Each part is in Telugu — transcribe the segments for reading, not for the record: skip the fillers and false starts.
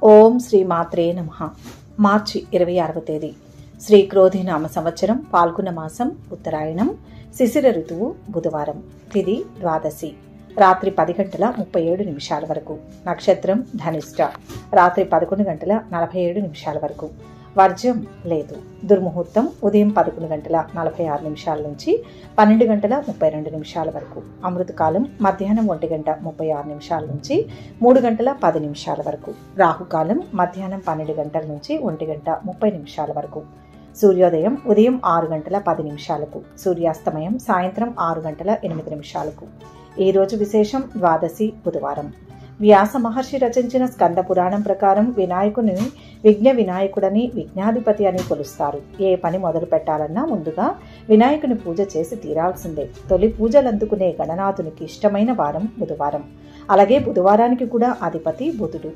ఓం శ్రీ మాత్రే నమః. మార్చి 26వ తేదీ శ్రీ క్రోధినామ సంవత్సరం పాల్గొన మాసం ఉత్తరాయణం శిశిర ఋతువు బుధవారం. తిథి ద్వాదశి రాత్రి 10:37 వరకు. నక్షత్రం ధనిష్ట రాత్రి 11:47 వరకు. వర్జ్యం లేదు. దుర్ముహూర్తం ఉదయం 11:46 నుంచి 12:32 వరకు. అమృతకాలం మధ్యాహ్నం 1:36 నుంచి 3:10 వరకు. రాహుకాలం మధ్యాహ్నం 12 గంటల నుంచి 1:30 వరకు. సూర్యోదయం ఉదయం 6:10. సూర్యాస్తమయం సాయంత్రం 6:08. ఈ రోజు విశేషం ద్వాదశి బుధవారం. వ్యాస మహర్షి రచించిన స్కంద పురాణం ప్రకారం వినాయకుని విఘ్న వినాయకుడని, విఘ్నాధిపతి అని కొలుస్తారు. ఏ పని మొదలు పెట్టాలన్నా ముందుగా వినాయకుని పూజ చేసి తీరాల్సిందే. తొలి పూజలందుకునే గణనాథునికి ఇష్టమైన వారం బుధవారం. అలాగే బుధవారానికి కూడా అధిపతి బుధుడు.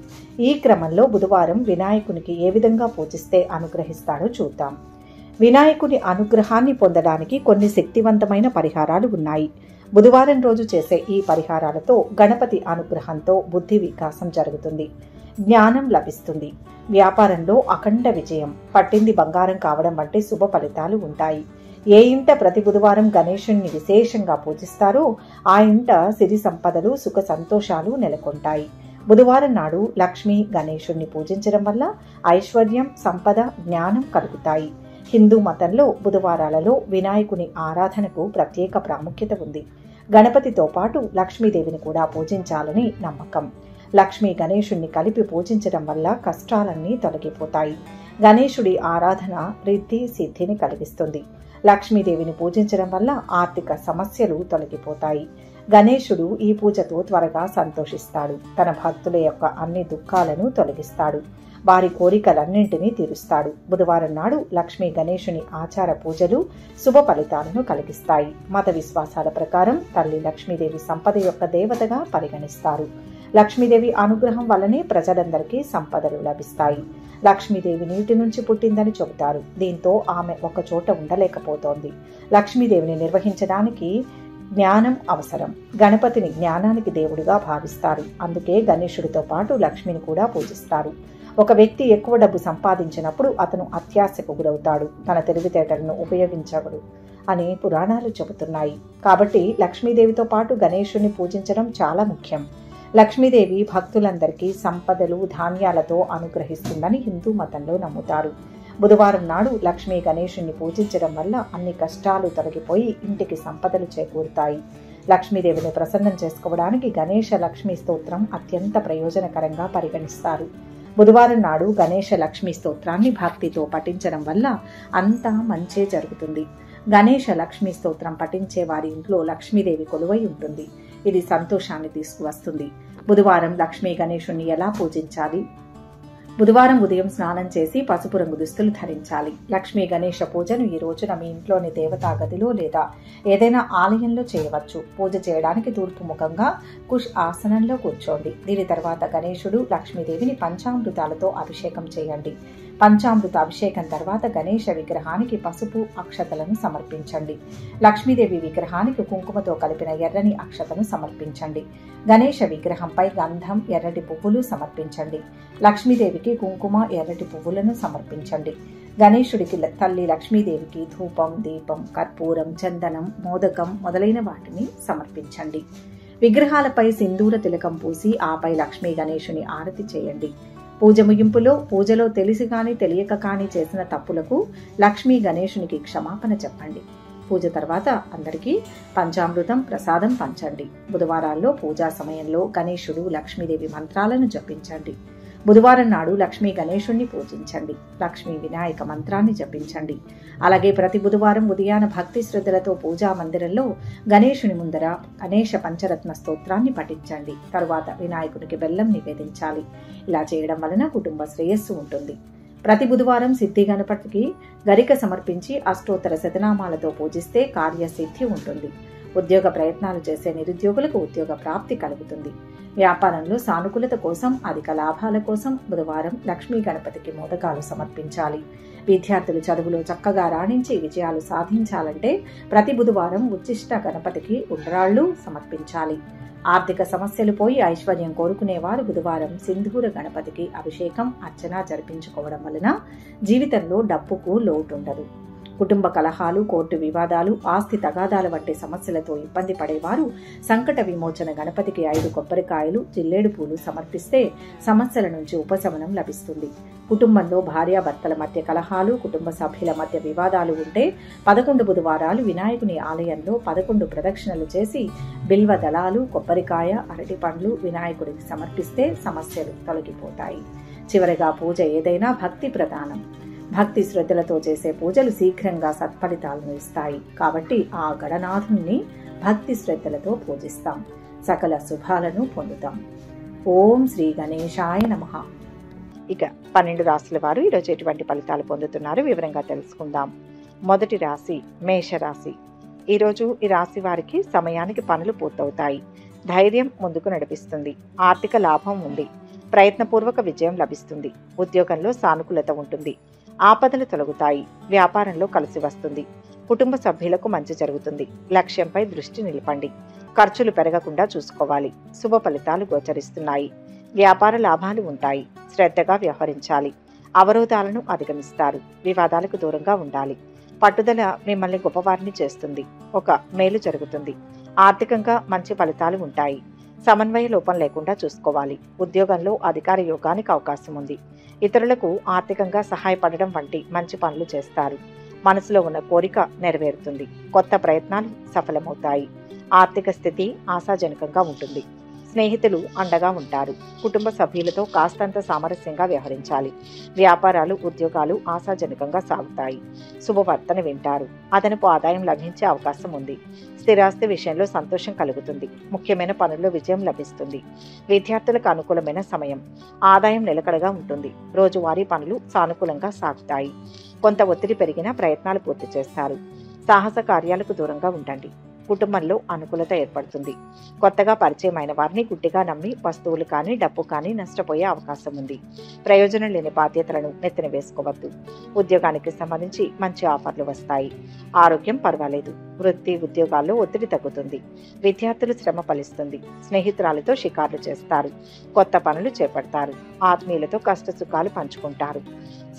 ఈ క్రమంలో బుధవారం వినాయకునికి ఏ విధంగా పూజిస్తే అనుగ్రహిస్తాడో చూద్దాం. వినాయకుని అనుగ్రహాన్ని పొందడానికి కొన్ని శక్తివంతమైన పరిహారాలు ఉన్నాయి. బుధవారం రోజు చేసే ఈ పరిహారాలతో గణపతి అనుగ్రహంతో బుద్ధి వికాసం జరుగుతుంది, జ్ఞానం లభిస్తుంది, వ్యాపారంలో అఖండ విజయం, పట్టింది బంగారం కావడం వంటి శుభ ఫలితాలు ఉంటాయి. ఏ ఇంట ప్రతి బుధవారం గణేశుణ్ణి విశేషంగా పూజిస్తారో ఆ ఇంట సిరి సంపదలు, సుఖ సంతోషాలు నెలకొంటాయి. బుధవారం నాడు లక్ష్మీ గణేశుణ్ణి పూజించడం వల్ల ఐశ్వర్యం, సంపద, జ్ఞానం కలుగుతాయి. హిందూ మతంలో బుధవారాలలో వినాయకుని ఆరాధనకు ప్రత్యేక ప్రాముఖ్యత ఉంది. గణపతితో పాటు లక్ష్మీదేవిని కూడా పూజించాలని నమ్మకం. లక్ష్మీ గణేశుణ్ణి కలిపి పూజించడం వల్ల కష్టాలన్నీ తొలగిపోతాయి. గణేశుడి ఆరాధన రిద్ధి సిద్ధిని కలిగిస్తుంది. లక్ష్మీదేవిని పూజించడం వల్ల ఆర్థిక సమస్యలు తొలగిపోతాయి. గణేశుడు ఈ పూజతో త్వరగా సంతోషిస్తాడు. తన భక్తుల యొక్క అన్ని దుఃఖాలను తొలగిస్తాడు. వారి కోరికలన్నింటినీ తీరుస్తాడు. బుధవారం నాడు లక్ష్మీ గణేశుని ఆచార పూజలు శుభ ఫలితాలను కలిగిస్తాయి. మత విశ్వాసాల ప్రకారం తల్లి లక్ష్మీదేవి సంపద యొక్క దేవతగా పరిగణిస్తారు. లక్ష్మీదేవి అనుగ్రహం వల్లనే ప్రజలందరికీ సంపదలు లభిస్తాయి. లక్ష్మీదేవి నీటి నుంచి పుట్టిందని చెబుతారు. దీంతో ఆమె ఒక చోట ఉండలేకపోతోంది. లక్ష్మీదేవిని నిర్వహించడానికి జ్ఞానం అవసరం. గణపతిని జ్ఞానానికి దేవుడిగా భావిస్తారు. అందుకే గణేశుడితో పాటు లక్ష్మిని కూడా పూజిస్తారు. ఒక వ్యక్తి ఎక్కువ డబ్బు సంపాదించినప్పుడు అతను అత్యాశకు గురవుతాడు, తన తెలివితేటలను ఉపయోగించడు అని పురాణాలు చెబుతున్నాయి. కాబట్టి లక్ష్మీదేవితో పాటు గణేశుని పూజించడం చాలా ముఖ్యం. లక్ష్మీదేవి భక్తులందరికీ సంపదలు, ధాన్యాలతో అనుగ్రహిస్తుందని హిందూ మతంలో నమ్ముతారు. బుధవారం నాడు లక్ష్మీ గణేశుని పూజించడం వల్ల అన్ని కష్టాలు తొలగిపోయి ఇంటికి సంపదలు చేకూరుతాయి. లక్ష్మీదేవిని ప్రసన్నం చేసుకోవడానికి గణేశ లక్ష్మీ స్తోత్రం అత్యంత ప్రయోజనకరంగా పరిగణిస్తారు. బుధవారం నాడు గణేశ లక్ష్మీ స్తోత్రాన్ని భక్తితో పఠించడం వల్ల అంతా మంచే జరుగుతుంది. గణేశ లక్ష్మీ స్తోత్రం పఠించే వారి ఇంట్లో లక్ష్మీదేవి కొలువై ఉంటుంది. ఇది సంతోషాన్ని తీసుకువస్తుంది. బుధవారం లక్ష్మీ గణేశుణ్ణి ఎలా పూజించాలి? బుధవారం ఉదయం స్నానం చేసి పసుపు రంగు దుస్తులు ధరించాలి. లక్ష్మీ గణేశ పూజను ఈ రోజున మీ ఇంట్లోని దేవతా గదిలో లేదా ఏదైనా ఆలయంలో చేయవచ్చు. పూజ చేయడానికి తూర్పు ముఖంగా కుష్ ఆసనంలో కూర్చోండి. దీని తర్వాత గణేశుడు, లక్ష్మీదేవిని పంచామృతాలతో అభిషేకం చేయండి. పంచామృత అభిషేకం తర్వాత గణేశ విగ్రహానికి పసుపు అక్షతలను సమర్పించండి. లక్ష్మీదేవి విగ్రహానికి కుంకుమతో కలిపిన ఎర్రని అక్షతను సమర్పించండి. గణేశ విగ్రహంపై గంధం, ఎర్రటి పువ్వులు సమర్పించండి. లక్ష్మీదేవికి కుంకుమ, ఎర్రటి పువ్వులను సమర్పించండి. గణేశుడికి తల్లి లక్ష్మీదేవికి ధూపం, దీపం, కర్పూరం, చందనం, మోదకం మొదలైన వాటిని సమర్పించండి. విగ్రహాలపై సింధూర తిలకం పూసి ఆపై లక్ష్మీ గణేశుని ఆరతి చేయండి. పూజ ముగింపులో పూజలో తెలిసి కానీ తెలియక కానీ చేసిన తప్పులకు లక్ష్మీ గణేశునికి క్షమాపణ చెప్పండి. పూజ తర్వాత అందరికీ పంచామృతం, ప్రసాదం పంచండి. బుధవారాల్లో పూజా సమయంలో గణేశుడు, లక్ష్మీదేవి మంత్రాలను జపించండి. బుధవారం నాడు లక్ష్మీ గణేశుణ్ణి పూజించండి. లక్ష్మీ వినాయక మంత్రాన్ని జపించండి. అలాగే ప్రతి బుధవారం ఉదయాన భక్తి శ్రద్ధలతో పూజా మందిరంలో గణేశుని ముందర గణేశ పంచరత్న స్తోత్రాన్ని పఠించండి. తరువాత వినాయకునికి బెల్లం నివేదించాలి. ఇలా చేయడం వలన కుటుంబ శ్రేయస్సు ఉంటుంది. ప్రతి బుధవారం సిద్ధి గణపతికి గరిక సమర్పించి అష్టోత్తర శతనామాలతో పూజిస్తే కార్యసిద్ధి ఉంటుంది. ఉద్యోగ ప్రయత్నాలు చేసే నిరుద్యోగులకు ఉద్యోగ ప్రాప్తి కలుగుతుంది. వ్యాపారంలో సానుకూలత కోసం, అధిక లాభాల కోసం బుధవారం లక్ష్మీ గణపతికి మోదకాలు సమర్పించాలి. విద్యార్థులు చదువులో చక్కగా రాణించి విజయాలు సాధించాలంటే ప్రతి బుధవారం ఉచ్చిష్ట గణపతికి ఉండ్రాళ్లు సమర్పించాలి. ఆర్థిక సమస్యలు పోయి ఐశ్వర్యం కోరుకునేవారు బుధవారం సింధూర గణపతికి అభిషేకం, అర్చన జరిపించుకోవడం వలన జీవితంలో డబ్బుకు లోటుండదు. కుటుంబ కలహాలు, కోర్టు వివాదాలు, ఆస్తి తగాదాల వంటి సమస్యలతో ఇబ్బంది పడేవారు సంకట విమోచన గణపతికి 5 కొబ్బరికాయలు, జిల్లేడు పూలు సమర్పిస్తే సమస్యల నుంచి ఉపశమనం లభిస్తుంది. కుటుంబంలో భార్యాభర్తల మధ్య కలహాలు, కుటుంబ సభ్యుల మధ్య వివాదాలు ఉంటే 11 బుధవారాలు వినాయకుని ఆలయంలో 11 ప్రదక్షిణలు చేసి బిల్వ దళాలు, కొబ్బరికాయ, అరటి పండ్లు వినాయకుడికి సమర్పిస్తే సమస్యలు తొలగిపోతాయి. చివరిగా పూజ ఏదైనా భక్తి ప్రధానం. భక్తి శ్రద్ధలతో చేసే పూజలు శీఘ్రంగా సత్ఫలితాలను ఇస్తాయి. కాబట్టి ఆ గణనాథుణ్ణి భక్తి శ్రద్ధలతో పూజిస్తాం, సకల శుభాలను పొందుతాం. ఓం శ్రీ గణేశాయ నమః. ఇక 12 రాశుల వారు ఈరోజు ఎటువంటి ఫలితాలు పొందుతున్నారు వివరంగా తెలుసుకుందాం. మొదటి రాశి మేషరాశి. ఈరోజు ఈ రాశి వారికి సమయానికి పనులు పూర్తవుతాయి. ధైర్యం ముందుకు నడిపిస్తుంది. ఆర్థిక లాభం ఉంది. ప్రయత్నపూర్వక విజయం లభిస్తుంది. ఉద్యోగంలో సానుకూలత ఉంటుంది. ఆపదలు తొలగుతాయి. వ్యాపారంలో కలిసి వస్తుంది. కుటుంబ సభ్యులకు మంచి జరుగుతుంది. లక్ష్యంపై దృష్టి నిలపండి. ఖర్చులు పెరగకుండా చూసుకోవాలి. శుభ ఫలితాలు గోచరిస్తున్నాయి. వ్యాపార లాభాలు ఉంటాయి. శ్రద్ధగా వ్యవహరించాలి. అవరోధాలను అధిగమిస్తారు. వివాదాలకు దూరంగా ఉండాలి. పట్టుదల మిమ్మల్ని గొప్పవారిని చేస్తుంది. ఒక మేలు జరుగుతుంది. ఆర్థికంగా మంచి ఫలితాలు ఉంటాయి. సమన్వయ లోపం లేకుండా చూసుకోవాలి. ఉద్యోగంలో అధికార యోగానికి అవకాశం ఉంది. ఇతరులకు ఆర్థికంగా సహాయపడడం వంటి మంచి పనులు చేస్తారు. మనసులో ఉన్న కోరిక నెరవేరుతుంది. కొత్త ప్రయత్నాలు సఫలమవుతాయి. ఆర్థిక స్థితి ఆశాజనకంగా ఉంటుంది. స్నేహితులు అండగా ఉంటారు. కుటుంబ సభ్యులతో కాస్తంత సామరస్యంగా వ్యవహరించాలి. వ్యాపారాలు, ఉద్యోగాలు ఆశాజనకంగా సాగుతాయి. శుభవార్తను వింటారు. అదనపు ఆదాయం లభించే అవకాశం ఉంది. స్థిరాస్తి విషయంలో సంతోషం కలుగుతుంది. ముఖ్యమైన పనుల్లో విజయం లభిస్తుంది. విద్యార్థులకు అనుకూలమైన సమయం. ఆదాయం నిలకడగా ఉంటుంది. రోజువారీ పనులు సానుకూలంగా సాగుతాయి. కొంత ఒత్తిడి పెరిగినా ప్రయత్నాలు పూర్తి చేస్తారు. సాహస కార్యాలకు దూరంగా ఉండండి. కుటుంబంలో అనుకూలత ఏర్పడుతుంది. కొత్తగా పరిచయమైన వారిని గుడ్డిగా నమ్మి వస్తువులు కానీ డబ్బు కానీ నష్టపోయే అవకాశం ఉంది. ప్రయోజనం లేని బాధ్యతలను నెత్తిన వేసుకోవద్దు. ఉద్యోగానికి సంబంధించి మంచి ఆఫర్లు వస్తాయి. ఆరోగ్యం పర్వాలేదు. వృత్తి, ఉద్యోగాల్లో ఒత్తిడి తగ్గుతుంది. విద్యార్థులు శ్రమ ఫలిస్తుంది. స్నేహితురాలతో షికార్లు చేస్తారు. కొత్త పనులు చేపడతారు. ఆత్మీయులతో కష్టసుఖాలు పంచుకుంటారు.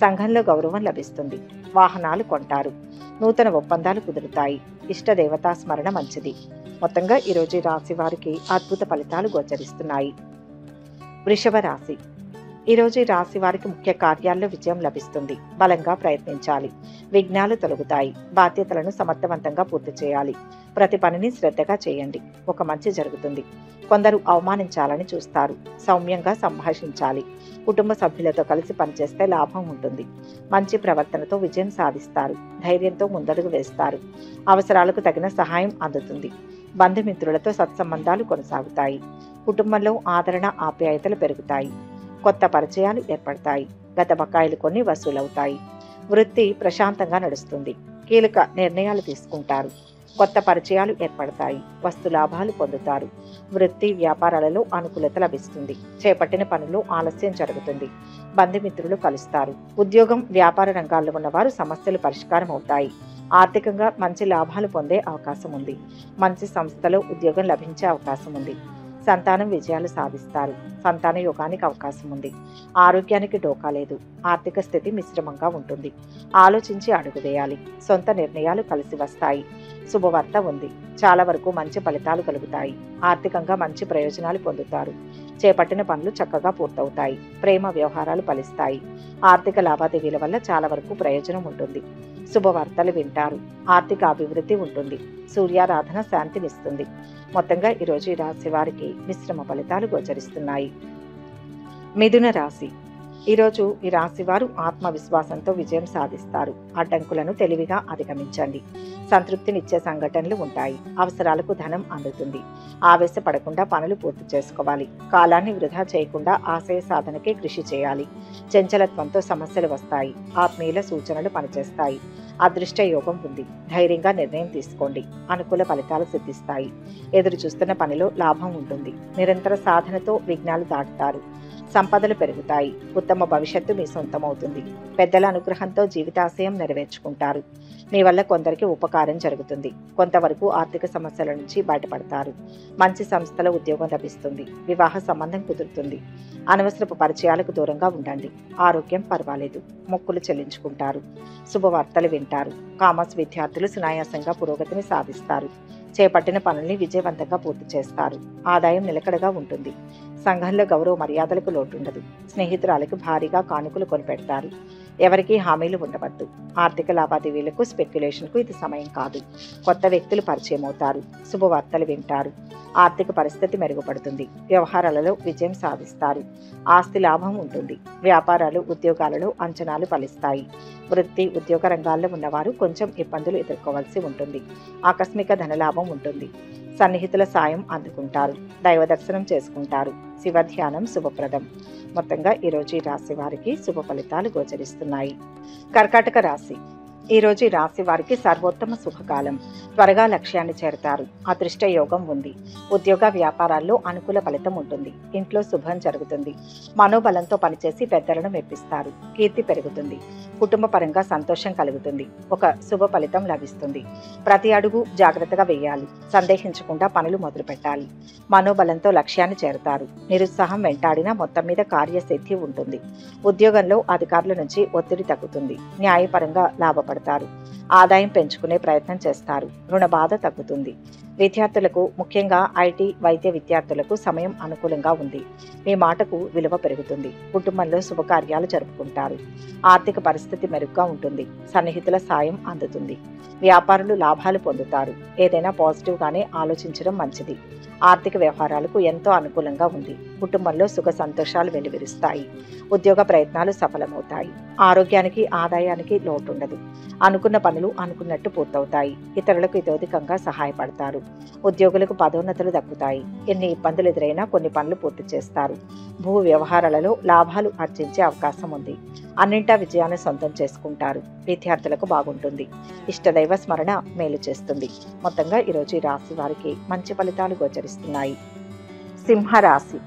సంఘంలో గౌరవం లభిస్తుంది. వాహనాలు కొంటారు. నూతన ఒప్పందాలు కుదురుతాయి. ఇష్టదేవతా స్మరణ మంచిది. మొత్తంగా ఈరోజు రాశి వారికి అద్భుత ఫలితాలు గోచరిస్తున్నాయి. వృషభ రాశి. ఈరోజు ఈ రాశి వారికి ముఖ్య కార్యాల్లో విజయం లభిస్తుంది. బలంగా ప్రయత్నించాలి. విఘ్నాలు తొలగుతాయి. బాధ్యతలను సమర్థవంతంగా పూర్తి చేయాలి. ప్రతి పనిని శ్రద్ధగా చేయండి. ఒక మంచి జరుగుతుంది. కొందరు అవమానించాలని చూస్తారు. సౌమ్యంగా సంభాషించాలి. కుటుంబ సభ్యులతో కలిసి పనిచేస్తే లాభం ఉంటుంది. మంచి ప్రవర్తనతో విజయం సాధిస్తారు. ధైర్యంతో ముందడుగు వేస్తారు. అవసరాలకు తగిన సహాయం అందుతుంది. బంధుమిత్రులతో సత్సంబంధాలు కొనసాగుతాయి. కుటుంబంలో ఆదరణ, ఆప్యాయతలు పెరుగుతాయి. కొత్త పరిచయాలు ఏర్పడతాయి. గత బకాయిలు కొన్ని వసూలవుతాయి. వృత్తి ప్రశాంతంగా నడుస్తుంది. కీలక నిర్ణయాలు తీసుకుంటారు. కొత్త పరిచయాలు ఏర్పడతాయి. వస్తు లాభాలు పొందుతారు. వృత్తి, వ్యాపారాలలో అనుకూలత లభిస్తుంది. చేపట్టిన పనుల్లో ఆలస్యం జరుగుతుంది. బంధుమిత్రులు కలుస్తారు. ఉద్యోగం, వ్యాపార రంగాల్లో ఉన్నవారు సమస్యలు పరిష్కారం అవుతాయి. ఆర్థికంగా మంచి లాభాలు పొందే అవకాశం ఉంది. మంచి సంస్థలో ఉద్యోగం లభించే అవకాశం ఉంది. సంతానం విజయాలు సాధిస్తారు. సంతాన యోగానికి అవకాశం ఉంది. ఆరోగ్యానికి డోకా లేదు. ఆర్థిక స్థితి మిశ్రమంగా ఉంటుంది. ఆలోచించి అడుగు వేయాలి. సొంత నిర్ణయాలు కలిసి వస్తాయి. శుభవార్త ఉంది. చాలా వరకు మంచి ఫలితాలు కలుగుతాయి. ఆర్థికంగా మంచి ప్రయోజనాలు పొందుతారు. చేపట్టిన పనులు చక్కగా పూర్తవుతాయి. ప్రేమ వ్యవహారాలు ఫలిస్తాయి. ఆర్థిక లావాదేవీల వల్ల చాలా వరకు ప్రయోజనం ఉంటుంది. శుభవార్తలు వింటారు. ఆర్థిక అభివృద్ధి ఉంటుంది. సూర్యారాధన శాంతినిస్తుంది. మొత్తంగా ఈరోజు ఈ రాశి వారికి మిశ్రమ ఫలితాలు గోచరిస్తున్నాయి. మిథున రాశి. ఈరోజు ఈ రాశి వారు ఆత్మవిశ్వాసంతో విజయం సాధిస్తారు. అడ్డంకులను తెలివిగా అధిగమించండి. సంతృప్తినిచ్చే సంఘటనలు ఉంటాయి. అవసరాలకు ధనం అందుతుంది. ఆవేశపడకుండా పనులు పూర్తి చేసుకోవాలి. కాలాన్ని వృధా చేయకుండా ఆశయ సాధనకే కృషి చేయాలి. చంచలత్వంతో సమస్యలు వస్తాయి. ఆత్మీయుల సూచనలు పనిచేస్తాయి. అదృష్ట యోగం ఉంది. ధైర్యంగా నిర్ణయం తీసుకోండి. అనుకూల ఫలితాలు సిద్ధిస్తాయి. ఎదురు చూస్తున్న పనిలో లాభం ఉంటుంది. నిరంతర సాధనతో విఘ్నాలు దాటుతారు. సంపదలు పెరుగుతాయి. ఉత్తమ భవిష్యత్తు మీ సొంతమవుతుంది. పెద్దల అనుగ్రహంతో జీవితాశయం నెరవేర్చుకుంటారు. మీ వల్ల కొందరికి ఉపకారం జరుగుతుంది. కొంతవరకు ఆర్థిక సమస్యల నుంచి బయటపడతారు. మంచి సంస్థలో ఉద్యోగం లభిస్తుంది. వివాహ సంబంధం కుదురుతుంది. అనవసరపు పరిచయాలకు దూరంగా ఉండండి. ఆరోగ్యం పర్వాలేదు. మొక్కులు చెల్లించుకుంటారు. శుభవార్తలు వింటారు. కామర్స్ విద్యార్థులు సునాయాసంగా పురోగతిని సాధిస్తారు. చేపట్టిన పనుల్ని విజయవంతంగా పూర్తి చేస్తారు. ఆదాయం నిలకడగా ఉంటుంది. సంఘంలో గౌరవ మర్యాదలకు లోటుండదు. స్నేహితురాలకు భారీగా కానుకలు కొనిపెడతారు. ఎవరికీ హామీలు ఉండవద్దు. ఆర్థిక లావాదేవీలకు స్పెక్యులేషన్కు ఇది సమయం కాదు. కొత్త వ్యక్తులు పరిచయం అవుతారు. శుభవార్తలు వింటారు. ఆర్థిక పరిస్థితి మెరుగుపడుతుంది. వ్యవహారాలలో విజయం సాధిస్తారు. ఆస్తి లాభం ఉంటుంది. వ్యాపారాలు, ఉద్యోగాలలో అంచనాలు ఫలిస్తాయి. వృత్తి, ఉద్యోగ రంగాల్లో ఉన్నవారు కొంచెం ఇబ్బందులు ఎదుర్కోవాల్సి ఉంటుంది. ఆకస్మిక ధనలాభం ఉంటుంది. సన్నిహితుల సాయం అందుకుంటారు. దైవ దర్శనం చేసుకుంటారు. శివ ధ్యానం శుభప్రదం. మొత్తంగా ఈరోజు ఈ రాశి వారికి శుభ ఫలితాలు గోచరిస్తున్నాయి. కర్కాటక రాశి. ఈరోజు ఈ రాశి వారికి సర్వోత్తమ శుభకాలం. త్వరగా లక్ష్యాన్ని చేరతారు. అదృష్ట యోగం ఉంది. ఉద్యోగ వ్యాపారాల్లో అనుకూల ఫలితం ఉంటుంది. ఇంట్లో శుభం జరుగుతుంది. మనోబలంతో పనిచేసి పెద్దలను మెప్పిస్తారు. కీర్తి పెరుగుతుంది. కుటుంబ పరంగా సంతోషం కలుగుతుంది. ఒక శుభ ఫలితం లభిస్తుంది. ప్రతి అడుగు జాగ్రత్తగా వేయాలి. సందేహించకుండా పనులు మొదలు పెట్టాలి. మనోబలంతో లక్ష్యాన్ని చేరుతారు. నిరుత్సాహం వెంటాడినా మొత్తం మీద కార్యసిద్ధి ఉంటుంది. ఉద్యోగంలో అధికారుల నుంచి ఒత్తిడి తగ్గుతుంది. న్యాయపరంగా లాభపడతారు. ఆదాయం పెంచుకునే ప్రయత్నం చేస్తారు. రుణ బాధ తగ్గుతుంది. విద్యార్థులకు, ముఖ్యంగా ఐటీ, వైద్య విద్యార్థులకు సమయం అనుకూలంగా ఉంది. మీ మాటకు విలువ పెరుగుతుంది. కుటుంబంలో శుభకార్యాలు జరుపుకుంటారు. ఆర్థిక పరిస్థితి మెరుగ్గా ఉంటుంది. సన్నిహితుల సాయం అందుతుంది. వ్యాపారులు లాభాలు పొందుతారు. ఏదైనా పాజిటివ్గానే ఆలోచించడం మంచిది. ఆర్థిక వ్యవహారాలకు ఎంతో అనుకూలంగా ఉంది. కుటుంబంలో సుఖ సంతోషాలు వెలువరిస్తాయి. ఉద్యోగ ప్రయత్నాలు సఫలమవుతాయి. ఆరోగ్యానికి, ఆదాయానికి లోటుండదు. అనుకున్న పనులు అనుకున్నట్టు పూర్తవుతాయి. ఇతరులకు ఇతోధికంగా సహాయపడతారు. ఉద్యోగులకు పదోన్నతులు దక్కుతాయి. ఎన్ని ఇబ్బందులు ఎదురైనా కొన్ని పనులు పూర్తి చేస్తారు. భూ వ్యవహారాలలో లాభాలు ఆర్జించే అవకాశం ఉంది. అన్నింటా విజయాన్ని సొంతం చేసుకుంటారు. విద్యార్థులకు బాగుంటుంది. ఇష్టదైవ స్మరణ మేలు చేస్తుంది. మొత్తంగా ఈరోజు ఈ రాశి వారికి మంచి ఫలితాలు గోచరిస్తున్నాయి. సింహరాశి.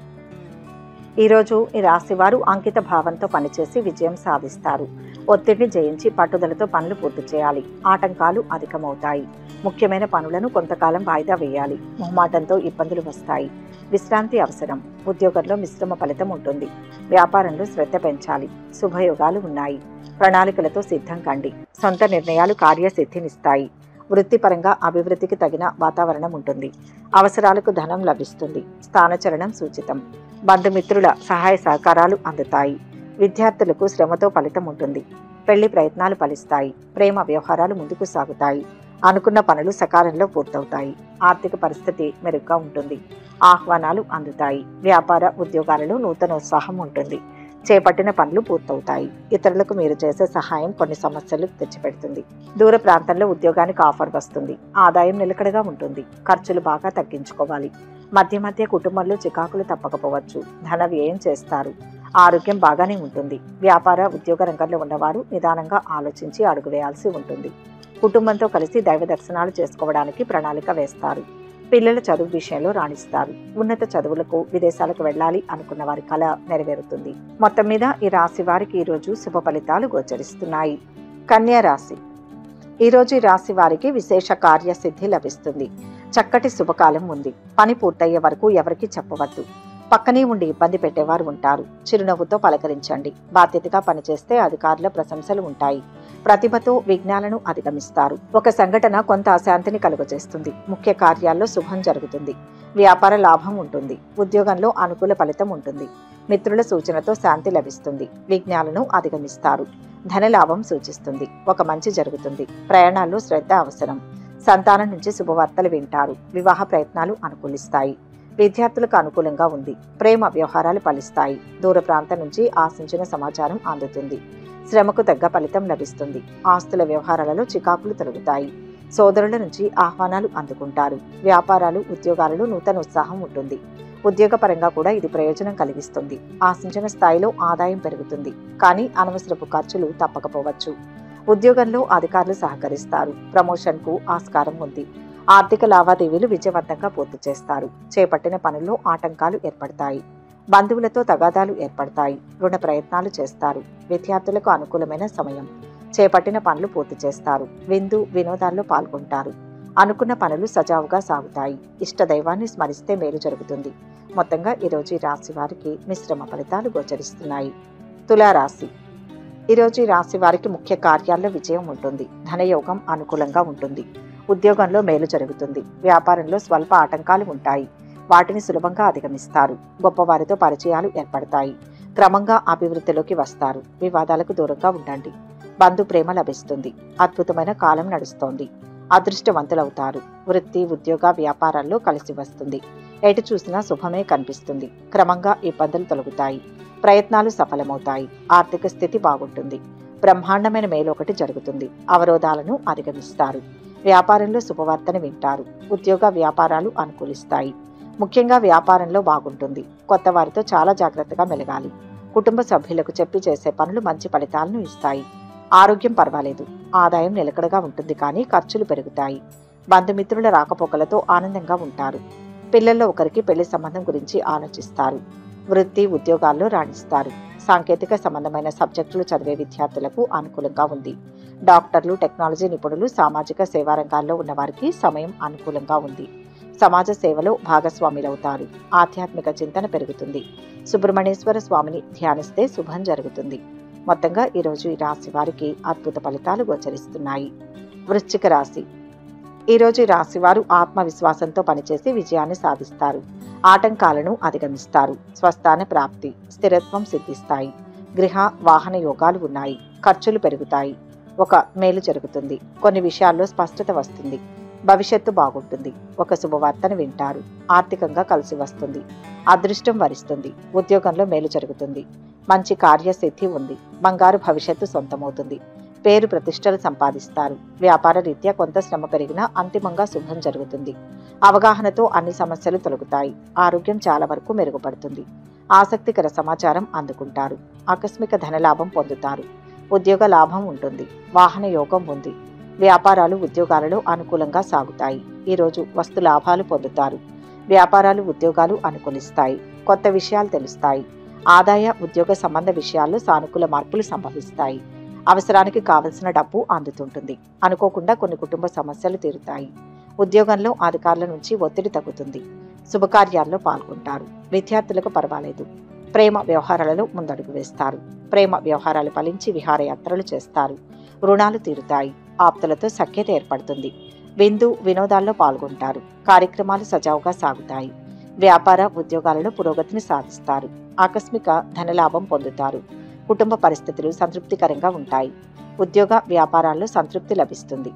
ఈరోజు ఈ రాశి వారు అంకిత భావంతో పనిచేసి విజయం సాధిస్తారు. ఒత్తిడిని జయించి పట్టుదలతో పనులు పూర్తి చేయాలి. ఆటంకాలు అధికమవుతాయి. ముఖ్యమైన పనులను కొంతకాలం వాయిదా వేయాలి. మొహమాటంతో ఇబ్బందులు వస్తాయి. విశ్రాంతి అవసరం. ఉద్యోగంలో మిశ్రమ ఫలితం ఉంటుంది. వ్యాపారంలో శ్రద్ధ పెంచాలి. శుభయోగాలు ఉన్నాయి. ప్రణాళికలతో సిద్ధం కండి. సొంత నిర్ణయాలు కార్యసిద్ధినిస్తాయి. వృత్తిపరంగా అభివృద్ధికి తగిన వాతావరణం ఉంటుంది. అవసరాలకు ధనం లభిస్తుంది. స్థానచలనం సూచితం. బంధుమిత్రుల సహాయ సహకారాలు అందుతాయి. విద్యార్థులకు శ్రమతో ఫలితం ఉంటుంది. పెళ్లి ప్రయత్నాలు ఫలిస్తాయి. ప్రేమ వ్యవహారాలు ముందుకు సాగుతాయి. అనుకున్న పనులు సకాలంలో పూర్తవుతాయి. ఆర్థిక పరిస్థితి మెరుగ్గా ఉంటుంది. ఆహ్వానాలు అందుతాయి. వ్యాపార, ఉద్యోగాలలో నూతనోత్సాహం ఉంటుంది. చేపట్టిన పనులు పూర్తవుతాయి. ఇతరులకు మీరు చేసే సహాయం కొన్ని సమస్యలు తెచ్చిపెడుతుంది. దూర ప్రాంతంలో ఉద్యోగానికి ఆఫర్ వస్తుంది. ఆదాయం నిలకడగా ఉంటుంది. ఖర్చులు బాగా తగ్గించుకోవాలి. మధ్య మధ్య కుటుంబంలో చికాకులు తప్పకపోవచ్చు. ధన వ్యయం చేస్తారు. ఆరోగ్యం బాగానే ఉంటుంది. వ్యాపార, ఉద్యోగ రంగంలో ఉన్నవారు నిదానంగా ఆలోచించి అడుగు వేయాల్సి ఉంటుంది. కుటుంబంతో కలిసి దైవ దర్శనాలు చేసుకోవడానికి ప్రణాళిక వేస్తారు. పిల్లల చదువు విషయంలో రాణిస్తారు. ఉన్నత చదువులకు, విదేశాలకు వెళ్ళాలి అనుకున్న వారి కళ నెరవేరుతుంది. మొత్తం మీద ఈ రాశి వారికి ఈరోజు శుభ ఫలితాలు గోచరిస్తున్నాయి. కన్యా రాశి. ఈరోజు ఈ రాశి వారికి విశేష కార్యసిద్ధి లభిస్తుంది. చక్కటి శుభకాలం ఉంది. పని పూర్తయ్యే వరకు ఎవరికీ చెప్పవద్దు. పక్కనే ఉండి ఇబ్బంది పెట్టేవారు ఉంటారు. చిరునవ్వుతో పలకరించండి. బాధ్యతగా పనిచేస్తే అధికారుల ప్రశంసలు ఉంటాయి. ప్రతిభతో విఘ్నాలను అధిగమిస్తారు. ఒక సంఘటన కొంత అశాంతిని కలుగజేస్తుంది. ముఖ్య కార్యాల్లో శుభం జరుగుతుంది. వ్యాపార లాభం ఉంటుంది. ఉద్యోగంలో అనుకూల ఫలితం ఉంటుంది. మిత్రుల సూచనతో శాంతి లభిస్తుంది. విఘ్నాలను అధిగమిస్తారు. ధనలాభం సూచిస్తుంది. ఒక మంచి జరుగుతుంది. ప్రయాణాల్లో శ్రద్ధ అవసరం. సంతానం నుంచి శుభవార్తలు వింటారు. వివాహ ప్రయత్నాలు అనుకూలిస్తాయి. విద్యార్థులకు అనుకూలంగా ఉంది. ప్రేమ వ్యవహారాలు ఫలిస్తాయి. దూర ప్రాంతం నుంచి ఆశించిన సమాచారం అందుతుంది. శ్రమకు తగ్గ ఫలితం లభిస్తుంది. ఆస్తుల వ్యవహారాలలో చికాకులు తొలగుతాయి. సోదరుల నుంచి ఆహ్వానాలు అందుకుంటారు. వ్యాపారాలు, ఉద్యోగాలలో నూతన ఉత్సాహం ఉంటుంది. ఉద్యోగపరంగా కూడా ఇది ప్రయోజనం కలిగిస్తుంది. ఆశించిన స్థాయిలో ఆదాయం పెరుగుతుంది. కానీ అనవసరపు ఖర్చులు తప్పకపోవచ్చు. ఉద్యోగంలో అధికారులు సహకరిస్తారు. ప్రమోషన్కు ఆస్కారం ఉంది. ఆర్థిక లావాదేవీలు విజయవంతంగా పూర్తి చేస్తారు. చేపట్టిన పనుల్లో ఆటంకాలు ఏర్పడతాయి. బంధువులతో తగాదాలు ఏర్పడతాయి. రుణ ప్రయత్నాలు చేస్తారు. విద్యార్థులకు అనుకూలమైన సమయం. చేపట్టిన పనులు పూర్తి చేస్తారు. విందు వినోదాల్లో పాల్గొంటారు. అనుకున్న పనులు సజావుగా సాగుతాయి. ఇష్ట దైవాన్ని స్మరిస్తే మేలు జరుగుతుంది. మొత్తంగా ఈరోజు ఈ రాశి వారికి మిశ్రమ ఫలితాలు గోచరిస్తున్నాయి. తులారాశి. ఈరోజు ఈ రాశి వారికి ముఖ్య కార్యాల్లో విజయం ఉంటుంది. ధనయోగం అనుకూలంగా ఉంటుంది. ఉద్యోగంలో మేలు జరుగుతుంది. వ్యాపారంలో స్వల్ప ఆటంకాలు ఉంటాయి. వాటిని సులభంగా అధిగమిస్తారు. గొప్పవారితో పరిచయాలు ఏర్పడతాయి. క్రమంగా అభివృద్ధిలోకి వస్తారు. వివాదాలకు దూరంగా ఉండండి. బంధు ప్రేమ లభిస్తుంది. అద్భుతమైన కాలం నడుస్తోంది. అదృష్టవంతులవుతారు. వృత్తి ఉద్యోగ వ్యాపారాల్లో కలిసి వస్తుంది. ఎటు చూసినా శుభమే కనిపిస్తుంది. క్రమంగా ఇబ్బందులు తొలగుతాయి. ప్రయత్నాలు సఫలమవుతాయి. ఆర్థిక స్థితి బాగుంటుంది. బ్రహ్మాండమైన మేలు ఒకటి జరుగుతుంది. అవరోధాలను అధిగమిస్తారు. వ్యాపారంలో శుభవార్తను వింటారు. ఉద్యోగ వ్యాపారాలు అనుకూలిస్తాయి. ముఖ్యంగా వ్యాపారంలో బాగుంటుంది. కొత్త వారితో చాలా జాగ్రత్తగా మెలగాలి. కుటుంబ సభ్యులకు చెప్పి చేసే పనులు మంచి ఫలితాలను ఇస్తాయి. ఆరోగ్యం పర్వాలేదు. ఆదాయం నిలకడగా ఉంటుంది, కానీ ఖర్చులు పెరుగుతాయి. బంధుమిత్రుల రాకపోకలతో ఆనందంగా ఉంటారు. పిల్లల్లో ఒకరికి పెళ్లి సంబంధం గురించి ఆలోచిస్తారు. వృత్తి ఉద్యోగాల్లో రాణిస్తారు. సాంకేతిక సంబంధమైన సబ్జెక్టులు చదివే విద్యార్థులకు అనుకూలంగా ఉంది. డాక్టర్లు, టెక్నాలజీ నిపుణులు, సామాజిక సేవా రంగాల్లో ఉన్నవారికి సమయం అనుకూలంగా ఉంది. సమాజ సేవలో భాగస్వాములవుతారు. ఆధ్యాత్మిక చింతన పెరుగుతుంది. సుబ్రహ్మణ్యేశ్వర స్వామిని ధ్యానిస్తే శుభం జరుగుతుంది. మొత్తంగా ఈరోజు ఈ రాశి వారికి అద్భుత ఫలితాలు గోచరిస్తున్నాయి. వృశ్చిక రాశి. ఈరోజు ఈ రాశి వారు ఆత్మవిశ్వాసంతో పనిచేసి విజయాన్ని సాధిస్తారు. ఆటంకాలను అధిగమిస్తారు. స్వస్థాన ప్రాప్తి, స్థిరత్వం సిద్ధిస్తాయి. గృహ వాహన యోగాలు ఉన్నాయి. ఖర్చులు పెరుగుతాయి. ఒక మేలు జరుగుతుంది. కొన్ని విషయాల్లో స్పష్టత వస్తుంది. భవిష్యత్తు బాగుంటుంది. ఒక శుభవార్తను వింటారు. ఆర్థికంగా కలిసి వస్తుంది. అదృష్టం వరిస్తుంది. ఉద్యోగంలో మేలు జరుగుతుంది. మంచి కార్యసిద్ధి ఉంది. బంగారు భవిష్యత్తు సొంతమవుతుంది. పేరు ప్రతిష్టలు సంపాదిస్తారు. వ్యాపార రీత్యా కొంత శ్రమ పెరిగినా అంతిమంగా శుభం జరుగుతుంది. అవగాహనతో అన్ని సమస్యలు తొలగుతాయి. ఆరోగ్యం చాలా వరకు మెరుగుపడుతుంది. ఆసక్తికర సమాచారం అందుకుంటారు. ఆకస్మిక ధనలాభం పొందుతారు. ఉద్యోగ లాభం ఉంటుంది. వాహన యోగం ఉంది. వ్యాపారాలు ఉద్యోగాలలో అనుకూలంగా సాగుతాయి. ఈరోజు వస్తు లాభాలు పొందుతారు. వ్యాపారాలు ఉద్యోగాలు అనుకూలిస్తాయి. కొత్త విషయాలు తెలుస్తాయి. ఆదాయ ఉద్యోగ సంబంధ విషయాల్లో సానుకూల మార్పులు సంభవిస్తాయి. అవసరానికి కావలసిన డబ్బు అందుతుంటుంది. అనుకోకుండా కొన్ని కుటుంబ సమస్యలు తీరుతాయి. ఉద్యోగంలో అధికారుల నుంచి ఒత్తిడి తగ్గుతుంది. శుభకార్యాల్లో పాల్గొంటారు. విద్యార్థులకు పర్వాలేదు. ప్రేమ వ్యవహారాలలో ముందడుగు వేస్తారు. ప్రేమ వ్యవహారాలు ఫలించి విహారయాత్రలు చేస్తారు. రుణాలు తీరుతాయి. ఆప్తులతో సఖ్యత ఏర్పడుతుంది. విందు వినోదాల్లో పాల్గొంటారు. కార్యక్రమాలు సజావుగా సాగుతాయి. వ్యాపార ఉద్యోగాలలో పురోగతిని సాధిస్తారు. ఆకస్మిక ధనలాభం పొందుతారు. కుటుంబ పరిస్థితులు సంతృప్తికరంగా ఉంటాయి. ఉద్యోగ వ్యాపారాల్లో సంతృప్తి లభిస్తుంది.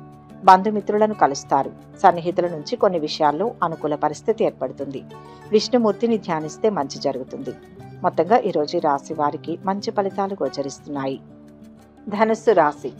బంధుమిత్రులను కలుస్తారు. సన్నిహితుల నుంచి కొన్ని విషయాల్లో అనుకూల పరిస్థితి ఏర్పడుతుంది. విష్ణుమూర్తిని ధ్యానిస్తే మంచి జరుగుతుంది. మొత్తంగా ఈరోజు రాశి వారికి మంచి ఫలితాలు గోచరిస్తున్నాయి. ధనుస్సు రాశి.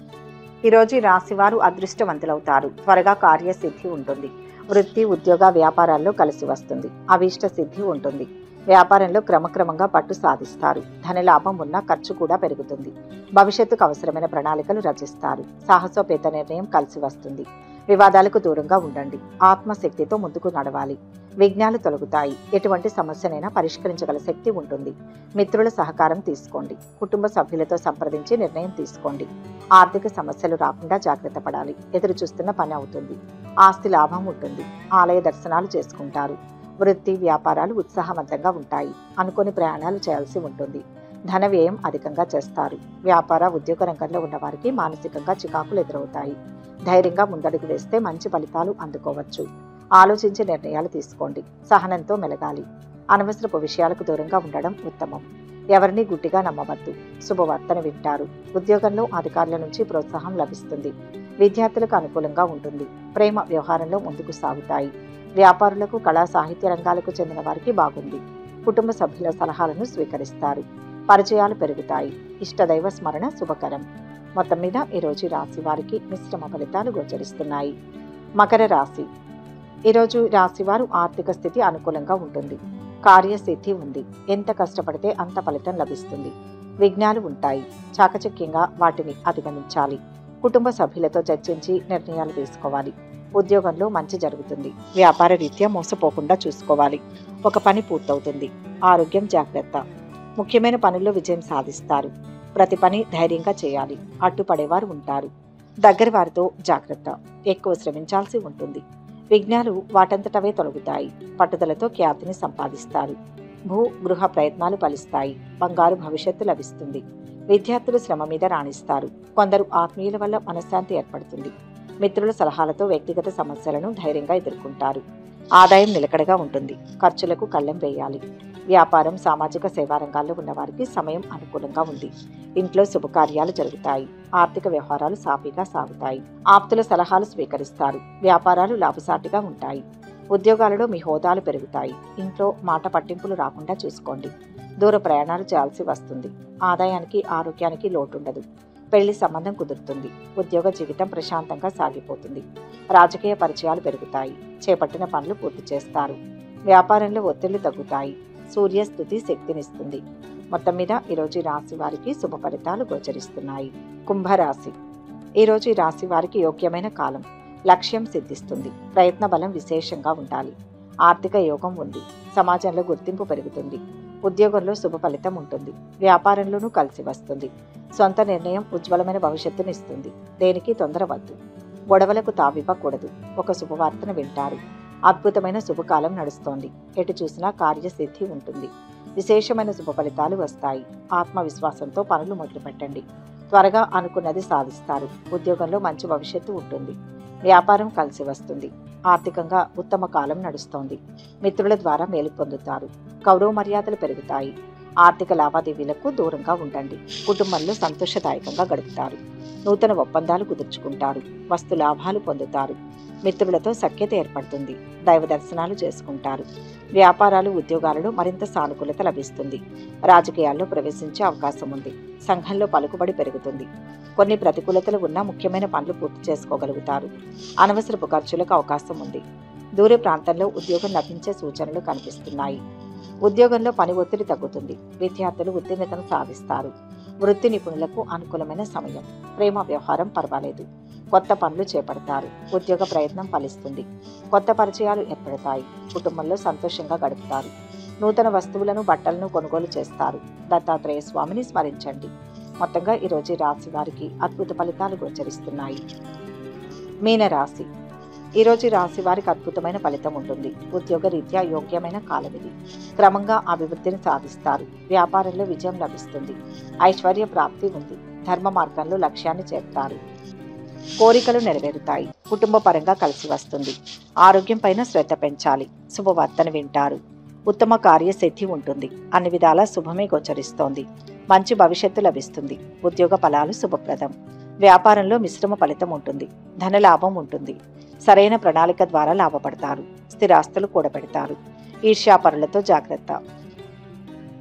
ఈరోజు రాశి వారు అదృష్టవంతులవుతారు. త్వరగా కార్యసిద్ధి ఉంటుంది. వృత్తి ఉద్యోగ వ్యాపారాల్లో కలిసి వస్తుంది. అభీష్ట సిద్ధి ఉంటుంది. వ్యాపారంలో క్రమక్రమంగా పట్టు సాధిస్తారు. ధనలాభం ఉన్నా ఖర్చు కూడా పెరుగుతుంది. భవిష్యత్తుకు అవసరమైన ప్రణాళికలు రచిస్తారు. సాహసోపేత నిర్ణయం కలిసి వస్తుంది. వివాదాలకు దూరంగా ఉండండి. ఆత్మశక్తితో ముందుకు నడవాలి. విఘ్నాలు తొలగుతాయి. ఎటువంటి సమస్యనైనా పరిష్కరించగల శక్తి ఉంటుంది. మిత్రుల సహకారం తీసుకోండి. కుటుంబ సభ్యులతో సంప్రదించి నిర్ణయం తీసుకోండి. ఆర్థిక సమస్యలు రాకుండా జాగ్రత్త పడాలి. ఎదురు చూస్తున్న పని అవుతుంది. ఆస్తి లాభం ఉంటుంది. ఆలయ దర్శనాలు చేసుకుంటారు. వృత్తి వ్యాపారాలు ఉత్సాహవంతంగా ఉంటాయి. అనుకోని ప్రయాణాలు చేయాల్సి ఉంటుంది. ధన వ్యయం అధికంగా చేస్తారు. వ్యాపార ఉద్యోగ రంగంలో ఉన్న వారికి మానసికంగా చికాకులు ఎదురవుతాయి. ధైర్యంగా ముందడుగు వేస్తే మంచి ఫలితాలు అందుకోవచ్చు. ఆలోచించి నిర్ణయాలు తీసుకోండి. సహనంతో మెలగాలి. అనవసరపు విషయాలకు దూరంగా ఉండడం ఉత్తమం. ఎవరిని గుడ్డిగా నమ్మవద్దు. శుభవార్తను వింటారు. ఉద్యోగంలో అధికారుల నుంచి ప్రోత్సాహం లభిస్తుంది. విద్యార్థులకు అనుకూలంగా ఉంటుంది. ప్రేమ వ్యవహారంలో ముందుకు సాగుతాయి. వ్యాపారులకు కళా సాహిత్య రంగాలకు చెందిన వారికి బాగుంది. కుటుంబ సభ్యుల సలహాలను స్వీకరిస్తారు. పరిచయాలు పెరుగుతాయి. ఇష్టదైవ స్మరణ శుభకరం. మొత్తం మీద ఈరోజు రాశి వారికి మిశ్రమ ఫలితాలు గోచరిస్తున్నాయి. మకర రాశి. ఈరోజు రాశి వారు ఆర్థిక స్థితి అనుకూలంగా ఉంటుంది. కార్యసిద్ధి ఉంది. ఎంత కష్టపడితే అంత ఫలితం లభిస్తుంది. విఘ్నాలు ఉంటాయి. చాకచక్యంగా వాటిని అధిగమించాలి. కుటుంబ సభ్యులతో చర్చించి నిర్ణయాలు తీసుకోవాలి. ఉద్యోగంలో మంచి జరుగుతుంది. వ్యాపార రీత్యా మోసపోకుండా చూసుకోవాలి. ఒక పని పూర్తవుతుంది. ఆరోగ్యం జాగ్రత్త. ముఖ్యమైన పనుల్లో విజయం సాధిస్తారు. ప్రతి పని ధైర్యంగా చేయాలి. అడ్డుపడేవారు ఉంటారు. దగ్గరి వారితో జాగ్రత్త. ఎక్కువ శ్రమించాల్సి ఉంటుంది. విఘ్నాలు వాటంతటవే తొలగుతాయి. పట్టుదలతో ఖ్యాతిని సంపాదిస్తారు. భూ గృహ ప్రయత్నాలు ఫలిస్తాయి. బంగారు భవిష్యత్తు లభిస్తుంది. విద్యార్థులు శ్రమ మీద రాణిస్తారు. కొందరు ఆత్మీయుల వల్ల మనశ్శాంతి ఏర్పడుతుంది. మిత్రుల సలహాలతో వ్యక్తిగత సమస్యలను ధైర్యంగా ఎదుర్కొంటారు. ఆదాయం నిలకడగా ఉంటుంది. ఖర్చులకు కళ్ళెం వేయాలి. వ్యాపారం, సామాజిక సేవా రంగాల్లో ఉన్నవారికి సమయం అనుకూలంగా ఉంది. ఇంట్లో శుభకార్యాలు జరుగుతాయి. ఆర్థిక వ్యవహారాలు సాఫీగా సాగుతాయి. ఆప్తుల సలహాలు స్వీకరిస్తారు. వ్యాపారాలు లాభసాటిగా ఉంటాయి. ఉద్యోగాలలో మీ హోదాలు పెరుగుతాయి. ఇంట్లో మాట పట్టింపులు రాకుండా చూసుకోండి. దూర ప్రయాణాలు చేయాల్సి వస్తుంది. ఆదాయానికి, ఆరోగ్యానికి లోటుండదు. పెళ్లి సంబంధం కుదురుతుంది. ఉద్యోగ జీవితం ప్రశాంతంగా సాగిపోతుంది. రాజకీయ పరిచయాలు పెరుగుతాయి. చేపట్టిన పనులు పూర్తి చేస్తారు. వ్యాపారంలో ఒత్తిళ్లు తగ్గుతాయి. సూర్యస్థుతి శక్తినిస్తుంది. మొత్తం మీద ఈరోజు ఈ రాశి వారికి శుభ ఫలితాలు గోచరిస్తున్నాయి. కుంభరాశి. ఈరోజు ఈ రాశి వారికి యోగ్యమైన కాలం. లక్ష్యం సిద్ధిస్తుంది. ప్రయత్న బలం విశేషంగా ఉండాలి. ఆర్థిక యోగం ఉంది. సమాజంలో గుర్తింపు పెరుగుతుంది. ఉద్యోగంలో శుభ ఫలితం ఉంటుంది. వ్యాపారంలోనూ కలిసి వస్తుంది. సొంత నిర్ణయం ఉజ్వలమైన భవిష్యత్తును ఇస్తుంది. దేనికి తొందర వద్దు. గొడవలకు తావివ్వకూడదు. ఒక శుభవార్తను వింటారు. అద్భుతమైన శుభకాలం నడుస్తోంది. ఎటు చూసినా కార్యసిద్ధి ఉంటుంది. విశేషమైన శుభ ఫలితాలు వస్తాయి. ఆత్మవిశ్వాసంతో పనులు మొదలుపెట్టండి. త్వరగా అనుకున్నది సాధిస్తారు. ఉద్యోగంలో మంచి భవిష్యత్తు ఉంటుంది. వ్యాపారం కలిసి వస్తుంది. ఆర్థికంగా ఉత్తమ కాలం నడుస్తోంది. మిత్రుల ద్వారా మేలు పొందుతారు. గౌరవ మర్యాదలు పెరుగుతాయి. ఆర్థిక లావాదేవీలకు దూరంగా ఉండండి. కుటుంబంలో సంతోషదాయకంగా గడుపుతారు. నూతన ఒప్పందాలు కుదుర్చుకుంటారు. వస్తు లాభాలు పొందుతారు. మిత్రులతో సఖ్యత ఏర్పడుతుంది. దైవ దర్శనాలు చేసుకుంటారు. వ్యాపారాలు, ఉద్యోగాలలో మరింత సానుకూలత లభిస్తుంది. రాజకీయాల్లో ప్రవేశించే అవకాశం ఉంది. సంఘంలో పలుకుబడి పెరుగుతుంది. కొన్ని ప్రతికూలతలు ఉన్నా ముఖ్యమైన పనులు పూర్తి చేసుకోగలుగుతారు. అనవసరపు ఖర్చులకు అవకాశం ఉంది. దూర ప్రాంతంలో ఉద్యోగం లభించే సూచనలు కనిపిస్తున్నాయి. ఉద్యోగంలో పని ఒత్తిడి తగ్గుతుంది. విద్యార్థులు ఉత్తీర్ణతను సాధిస్తారు. వృత్తి నిపుణులకు అనుకూలమైన సమయం. ప్రేమ వ్యవహారం పర్వాలేదు. కొత్త పనులు చేపడతారు. ఉద్యోగ ప్రయత్నం ఫలిస్తుంది. కొత్త పరిచయాలు ఏర్పడతాయి. కుటుంబంలో సంతోషంగా గడుపుతారు. నూతన వస్తువులను, బట్టలను కొనుగోలు చేస్తారు. దత్తాత్రేయ స్వామిని స్మరించండి. మొత్తంగా ఈరోజు రాశి వారికి అద్భుత ఫలితాలు గోచరిస్తున్నాయి. మీనరాశి. ఈరోజు రాశి వారికి అద్భుతమైన ఫలితం ఉంటుంది. ఉద్యోగ రీత్యా యోగ్యమైన కాలం ఇది. క్రమంగా అభివృద్ధిని సాధిస్తారు. వ్యాపారంలో విజయం లభిస్తుంది. ఐశ్వర్య ప్రాప్తి ఉంది. ధర్మ మార్గంలో లక్ష్యాన్ని చేరుతారు. కోరికలు నెరవేరుతాయి. కుటుంబ పరంగా కలిసి వస్తుంది. ఆరోగ్యం పైన శ్రద్ధ పెంచాలి. శుభవార్తను వింటారు. ఉత్తమ కార్యసిద్ధి ఉంటుంది. అన్ని విధాలా శుభమే గోచరిస్తోంది. మంచి భవిష్యత్తు లభిస్తుంది. ఉద్యోగ ఫలాలు శుభప్రదం. వ్యాపారంలో మిశ్రమ ఫలితం ఉంటుంది. ధనలాభం ఉంటుంది. సరైన ప్రణాళిక ద్వారా లాభపడతారు. స్థిరాస్తులు కూడబెడతారు. ఈర్ష్యాపరులతో జాగ్రత్త.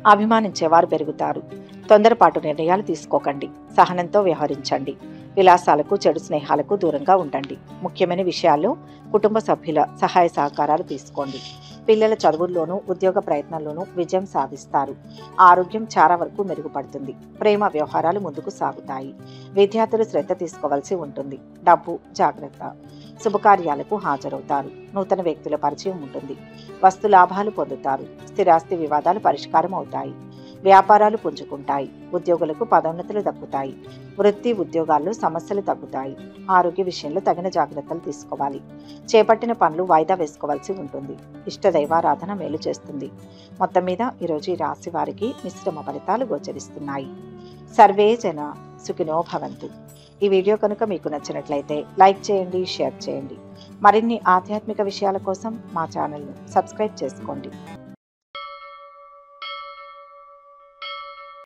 అభిమానించేవారు పెరుగుతారు. తొందరపాటు నిర్ణయాలు తీసుకోకండి. సహనంతో వ్యవహరించండి. విలాసాలకు, చెడు స్నేహాలకు దూరంగా ఉండండి. ముఖ్యమైన విషయాల్లో కుటుంబ సభ్యుల సహాయ సహకారాలు తీసుకోండి. పిల్లల చదువుల్లోనూ, ఉద్యోగ ప్రయత్నంలోనూ విజయం సాధిస్తారు. ఆరోగ్యం చాలా వరకు మెరుగుపడుతుంది. ప్రేమ వ్యవహారాలు ముందుకు సాగుతాయి. విద్యార్థులు శ్రద్ధ తీసుకోవాల్సి ఉంటుంది. డబ్బు జాగ్రత్త. శుభకార్యాలకు హాజరవుతారు. నూతన వ్యక్తుల పరిచయం ఉంటుంది. వస్తు లాభాలు పొందుతారు. స్థిరాస్తి వివాదాలు పరిష్కారం అవుతాయి. వ్యాపారాలు పుంజుకుంటాయి. ఉద్యోగులకు పదోన్నతులు దక్కుతాయి. వృత్తి, ఉద్యోగాల్లో సమస్యలు తగ్గుతాయి. ఆరోగ్య విషయంలో తగిన జాగ్రత్తలు తీసుకోవాలి. చేపట్టిన పనులు వాయిదా వేసుకోవాల్సి ఉంటుంది. ఇష్టదైవారాధన మేలు చేస్తుంది. మొత్తం మీద ఈరోజు ఈ రాశి వారికి మిశ్రమ ఫలితాలు గోచరిస్తున్నాయి. సర్వే జన సుఖినో భవంతు. ఈ వీడియో కనుక మీకు నచ్చినట్లయితే లైక్ చేయండి, షేర్ చేయండి. మరిన్ని ఆధ్యాత్మిక విషయాల కోసం మా ఛానల్ను సబ్స్క్రైబ్ చేసుకోండి.